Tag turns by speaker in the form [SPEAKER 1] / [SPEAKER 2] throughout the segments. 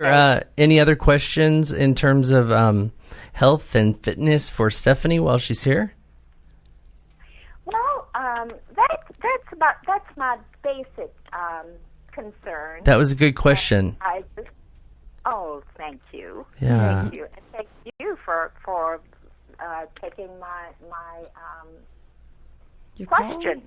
[SPEAKER 1] Any other questions in terms of health and fitness for Stephanie while she's here?
[SPEAKER 2] Well, that's my basic concern.
[SPEAKER 1] That was a good question.
[SPEAKER 2] Thank you.
[SPEAKER 1] Yeah.
[SPEAKER 2] Thank you, and thank you for taking my question.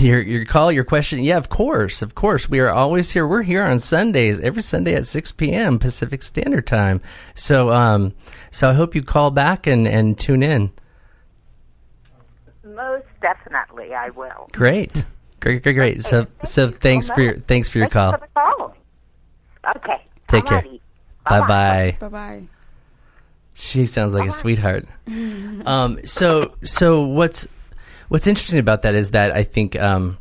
[SPEAKER 1] Your call, your question. Yeah, of course. We are always here. We're here on Sundays, every Sunday at 6 p.m. Pacific Standard Time. So I hope you call back and tune in.
[SPEAKER 2] Most definitely, I will.
[SPEAKER 1] Great. Okay, so thanks for your call.
[SPEAKER 2] For the call. Okay.
[SPEAKER 1] Take care. Bye.
[SPEAKER 3] Bye.
[SPEAKER 1] She sounds like a sweetheart. So what's interesting about that is that I think, when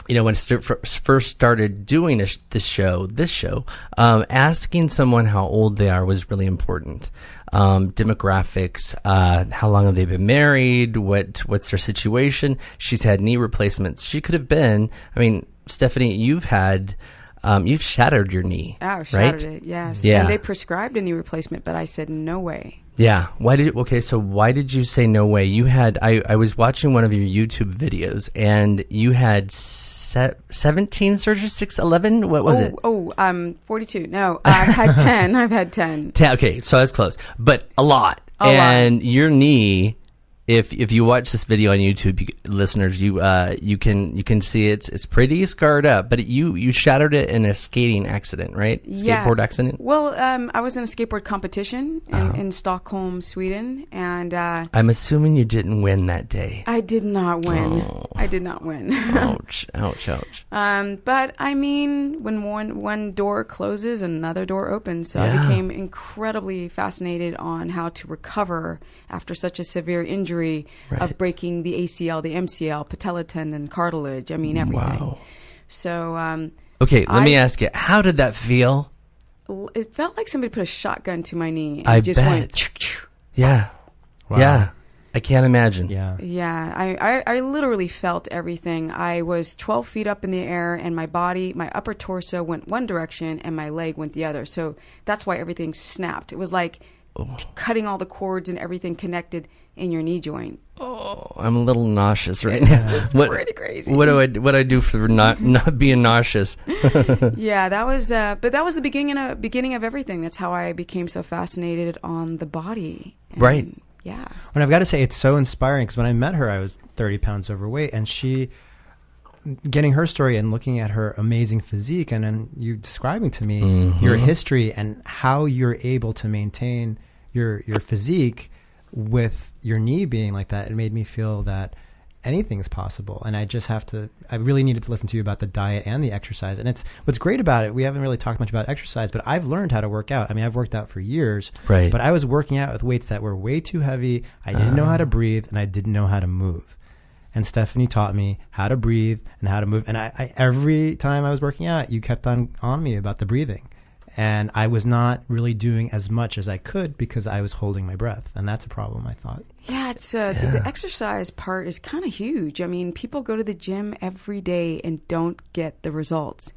[SPEAKER 1] I first started doing this show, asking someone how old they are was really important. Demographics, how long have they been married, what's their situation. She's had knee replacements. She could have been, Stephanie, you've shattered your knee,
[SPEAKER 3] shattered
[SPEAKER 1] right?
[SPEAKER 3] it, yes.
[SPEAKER 1] Yeah.
[SPEAKER 3] And they prescribed a knee replacement, but I said, no way.
[SPEAKER 1] Yeah. Why did you say no way? You had, I was watching one of your YouTube videos and you had 17 surgeries, 11? What was it?
[SPEAKER 3] 42. No, I've had 10. I've had 10.
[SPEAKER 1] Okay, so that's close, but a lot. And your knee, if you watch this video on YouTube, listeners, you can see it's pretty scarred up. But you shattered it in a skating accident, right? Skateboard accident.
[SPEAKER 3] Well, I was in a skateboard competition in Stockholm, Sweden, and
[SPEAKER 1] I'm assuming you didn't win that day.
[SPEAKER 3] I did not win.
[SPEAKER 1] Oh.
[SPEAKER 3] I did not win.
[SPEAKER 1] Ouch!
[SPEAKER 3] But when one door closes, another door opens. So I became incredibly fascinated on how to recover after such a severe injury. Of breaking the ACL, the MCL, patella tendon, cartilage. Everything.
[SPEAKER 1] Wow.
[SPEAKER 3] So,
[SPEAKER 1] okay, let me ask you, how did that feel?
[SPEAKER 3] It felt like somebody put a shotgun to my knee. And
[SPEAKER 1] I
[SPEAKER 3] just
[SPEAKER 1] bet.
[SPEAKER 3] Went.
[SPEAKER 1] Yeah. Wow. Yeah. I can't imagine.
[SPEAKER 3] Yeah. I literally felt everything. I was 12 feet up in the air, and my body, my upper torso went one direction, and my leg went the other. So that's why everything snapped. It was like cutting all the cords and everything connected in your knee joint.
[SPEAKER 1] Oh, I'm a little nauseous right now.
[SPEAKER 3] It's pretty crazy.
[SPEAKER 1] What do I do for not being nauseous?
[SPEAKER 3] Yeah, that was. But that was the beginning of everything. That's how I became so fascinated on the body.
[SPEAKER 1] Right.
[SPEAKER 3] Yeah.
[SPEAKER 4] And I've got to say, it's so inspiring because when I met her, I was 30 pounds overweight, and she, getting her story and looking at her amazing physique, and then you describing to me your history and how you're able to maintain your physique with your knee being like that, it made me feel that anything's possible. And I really needed to listen to you about the diet and the exercise. And what's great about it, we haven't really talked much about exercise, but I've learned how to work out. I've worked out for years,
[SPEAKER 1] right? But
[SPEAKER 4] I was working out with weights that were way too heavy. I didn't know how to breathe, and I didn't know how to move. And Stephanie taught me how to breathe and how to move. And I every time I was working out, you kept on me about the breathing. And I was not really doing as much as I could because I was holding my breath. And that's a problem, I thought.
[SPEAKER 3] Yeah, it's the exercise part is kind of huge. People go to the gym every day and don't get the results.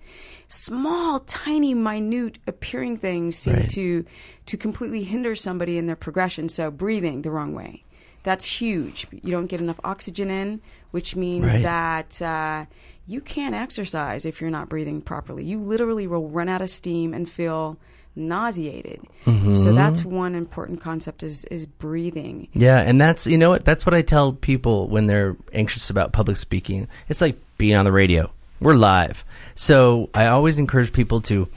[SPEAKER 3] Small, tiny, minute appearing things seem to completely hinder somebody in their progression. So breathing the wrong way. That's huge. You don't get enough oxygen in, which means that you can't exercise if you're not breathing properly. You literally will run out of steam and feel nauseated. So that's one important concept is breathing.
[SPEAKER 1] Yeah, and that's what I tell people when they're anxious about public speaking. It's like being on the radio. We're live. So I always encourage people to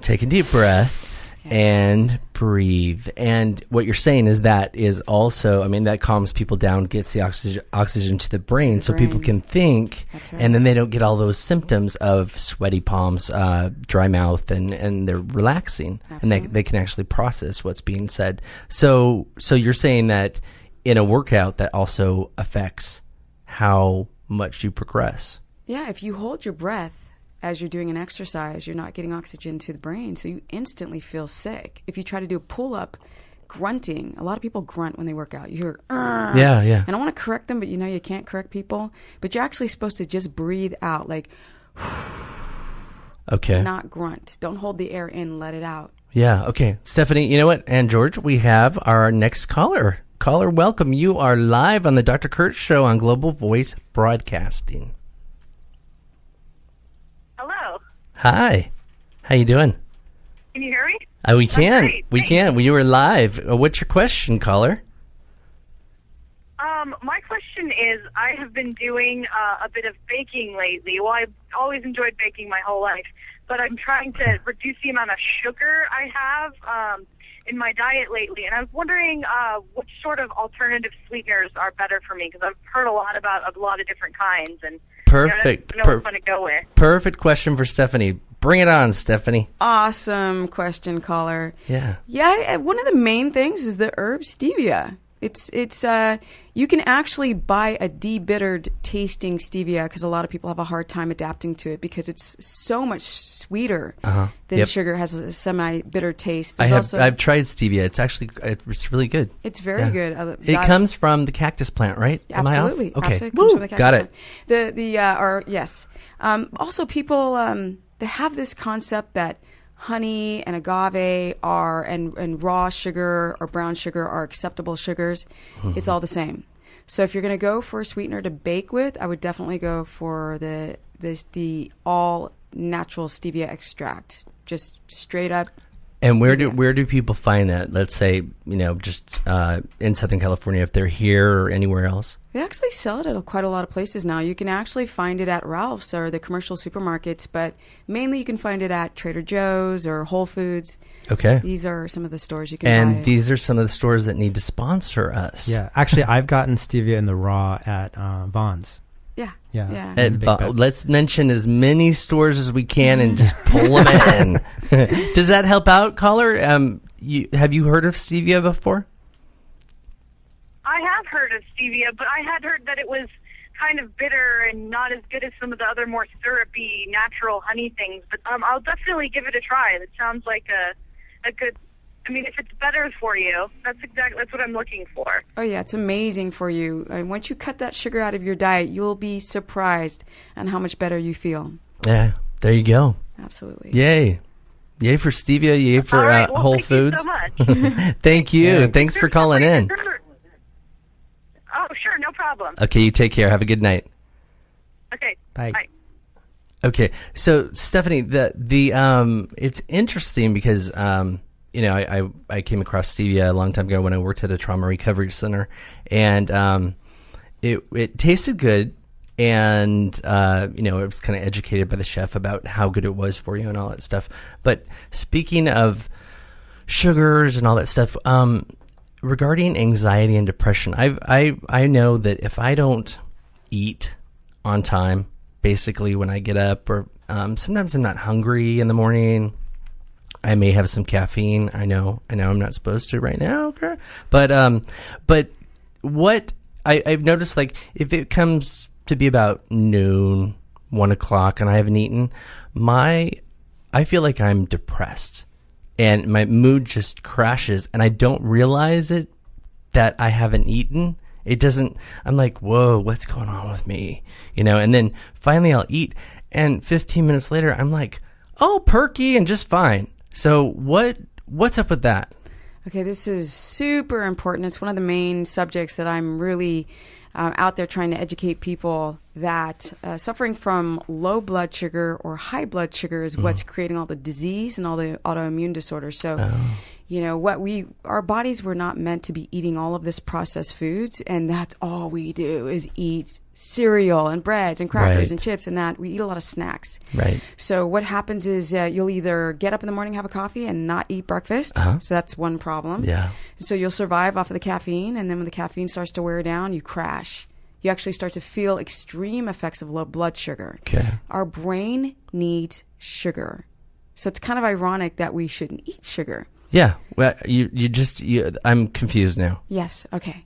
[SPEAKER 1] take a deep breath and breathe. And what you're saying is that is also, that calms people down, gets the oxygen to the brain so people can think. That's right. And then they don't get all those symptoms of sweaty palms, dry mouth, and they're relaxing. Absolutely. And they can actually process what's being said. So you're saying that in a workout that also affects how much you progress.
[SPEAKER 3] Yeah, if you hold your breath as you're doing an exercise, you're not getting oxygen to the brain, so you instantly feel sick. If you try to do a pull-up, grunting, a lot of people grunt when they work out. You hear, "Argh."
[SPEAKER 1] Yeah.
[SPEAKER 3] And I want to correct them, but you can't correct people. But you're actually supposed to just breathe out, like,
[SPEAKER 1] Okay.
[SPEAKER 3] not grunt. Don't hold the air in, let it out.
[SPEAKER 1] Yeah, okay. Stephanie, you know what? And George, we have our next caller. Caller, welcome. You are live on the Dr. Kurt Show on Global Voice Broadcasting.
[SPEAKER 5] Hello.
[SPEAKER 1] Hi. How you doing?
[SPEAKER 5] Can you hear me?
[SPEAKER 1] We can.
[SPEAKER 5] Great.
[SPEAKER 1] We can. You were live. What's your question, caller?
[SPEAKER 5] My question is, I have been doing a bit of baking lately. Well, I've always enjoyed baking my whole life, but I'm trying to reduce the amount of sugar I have in my diet lately. And I was wondering which sort of alternative sweeteners are better for me, because I've heard a lot about a lot of different kinds. And
[SPEAKER 1] Perfect.
[SPEAKER 5] I don't know which one to go with.
[SPEAKER 1] Perfect question for Stephanie. Bring it on, Stephanie.
[SPEAKER 3] Awesome question, caller.
[SPEAKER 1] Yeah.
[SPEAKER 3] Yeah, one of the main things is the herb stevia. It's you can actually buy a debittered tasting stevia, because a lot of people have a hard time adapting to it because it's so much sweeter than sugar. Has a semi-bitter taste.
[SPEAKER 1] I've tried stevia. It's really good.
[SPEAKER 3] It's very good.
[SPEAKER 1] It comes from the cactus plant, right?
[SPEAKER 3] Absolutely.
[SPEAKER 1] Am I off? Okay.
[SPEAKER 3] Absolutely. It comes from the cactus
[SPEAKER 1] Got
[SPEAKER 3] plant.
[SPEAKER 1] it.
[SPEAKER 3] Yes. Also, people they have this concept that honey and agave are and raw sugar or brown sugar are acceptable sugars. It's all the same. So if you're going to go for a sweetener to bake with, I would definitely go for the all natural stevia extract, just straight up.
[SPEAKER 1] And
[SPEAKER 3] stevia.
[SPEAKER 1] where do people find that? Let's say, just in Southern California, if they're here or anywhere else.
[SPEAKER 3] They actually sell it at quite a lot of places now. You can actually find it at Ralph's or the commercial supermarkets, but mainly you can find it at Trader Joe's or Whole Foods.
[SPEAKER 1] Okay.
[SPEAKER 3] These are some of the stores you can buy it.
[SPEAKER 1] And these are some of the stores that need to sponsor us.
[SPEAKER 4] Yeah, actually, I've gotten stevia in the raw at Vaughn's.
[SPEAKER 3] Yeah.
[SPEAKER 1] Let's mention as many stores as we can and just pull them in. Does that help out, caller? Have you heard of stevia before?
[SPEAKER 5] I have heard of stevia, but I had heard that it was kind of bitter and not as good as some of the other more syrupy, natural honey things. But I'll definitely give it a try. It sounds like a good. I mean, if it's better for you, that's what I'm looking for.
[SPEAKER 3] Oh yeah, it's amazing for you. Once you cut that sugar out of your diet, you'll be surprised on how much better you feel.
[SPEAKER 1] Yeah, there you go.
[SPEAKER 3] Absolutely.
[SPEAKER 1] Yay. Yay for stevia, yay for
[SPEAKER 5] right, well,
[SPEAKER 1] Whole
[SPEAKER 5] thank
[SPEAKER 1] Foods.
[SPEAKER 5] You so much.
[SPEAKER 1] Thank you. Thanks for calling in.
[SPEAKER 5] Oh, sure, no problem.
[SPEAKER 1] Okay, you take care. Have a good night.
[SPEAKER 5] Okay.
[SPEAKER 4] Bye.
[SPEAKER 5] Bye.
[SPEAKER 1] Okay, so Stephanie, it's interesting because I came across stevia a long time ago when I worked at a trauma recovery center, and it tasted good, and I was kind of educated by the chef about how good it was for you and all that stuff. But speaking of sugars and all that stuff, regarding anxiety and depression, I know that if I don't eat on time, basically when I get up, or sometimes I'm not hungry in the morning, I may have some caffeine. I know I'm not supposed to right now, okay? But what I've noticed, like if it comes to be about noon, 1 o'clock, and I haven't eaten, I feel like I'm depressed. And my mood just crashes, and I don't realize it that I haven't eaten. I'm like, whoa, what's going on with me? And then finally I'll eat, and 15 minutes later, I'm like, oh, perky and just fine. So what's up with that?
[SPEAKER 3] Okay, this is super important. It's one of the main subjects that I'm really out there trying to educate people that suffering from low blood sugar or high blood sugar is what's creating all the disease and all the autoimmune disorders. So, our bodies were not meant to be eating all of this processed foods, and that's all we do is eat cereal and breads and crackers and chips and that. We eat a lot of snacks.
[SPEAKER 1] Right.
[SPEAKER 3] So what happens is you'll either get up in the morning, have a coffee, and not eat breakfast. So that's one problem.
[SPEAKER 1] Yeah.
[SPEAKER 3] So you'll survive off of the caffeine, and then when the caffeine starts to wear down, you crash. You actually start to feel extreme effects of low blood sugar.
[SPEAKER 1] Okay.
[SPEAKER 3] Our brain needs sugar. So it's kind of ironic that we shouldn't eat sugar.
[SPEAKER 1] Yeah. Well, I'm confused now.
[SPEAKER 3] Yes. Okay.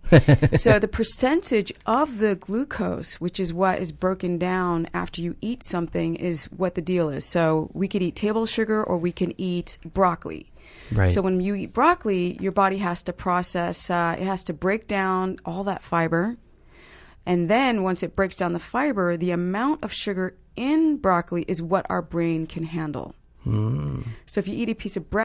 [SPEAKER 3] So the percentage of the glucose, which is what is broken down after you eat something, is what the deal is. So we could eat table sugar or we can eat broccoli.
[SPEAKER 1] Right.
[SPEAKER 3] So when you eat broccoli, your body has to process, it has to break down all that fiber. And then once it breaks down the fiber, the amount of sugar in broccoli is what our brain can handle. So if you eat a piece of bread